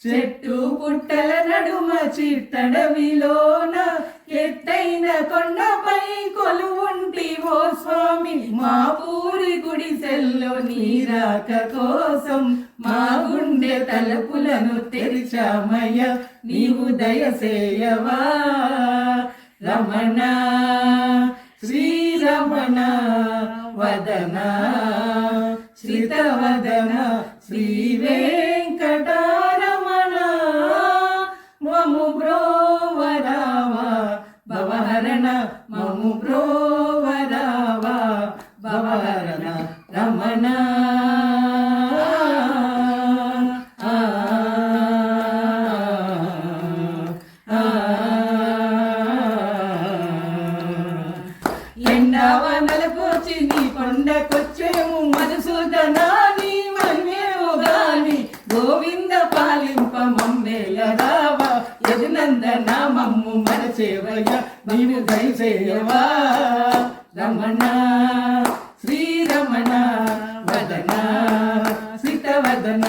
చెట్టు పుట్టల నడుమ చిట్టడవిలోన ఎత్తైన కొండపై కొలువుంటి ఓ స్వామి. మా పూరి గుడిసెల్లో నీరాక కోసం మా గుండె తలుపులను తెరిచామయ్య, నీవు దయసేయవా రమణ శ్రీరమణ వదన శ్రితవదన శ్రీ వెంకటరమణ. మము బ్రోవరావా భవహరణ మము బ్రోవరావా భవహరణ రమణ. ఎండావనలకొచ్చి నీ కొండకొచ్చేము మధుసూదనాని మన్యేము గాని. గోవింద పాలింప మమ్మేల రావా యదునందన మమ్ము మరచేవయ్య, నీవు దయచేయవా రమణ శ్రీరమణ వదన శ్రితవదన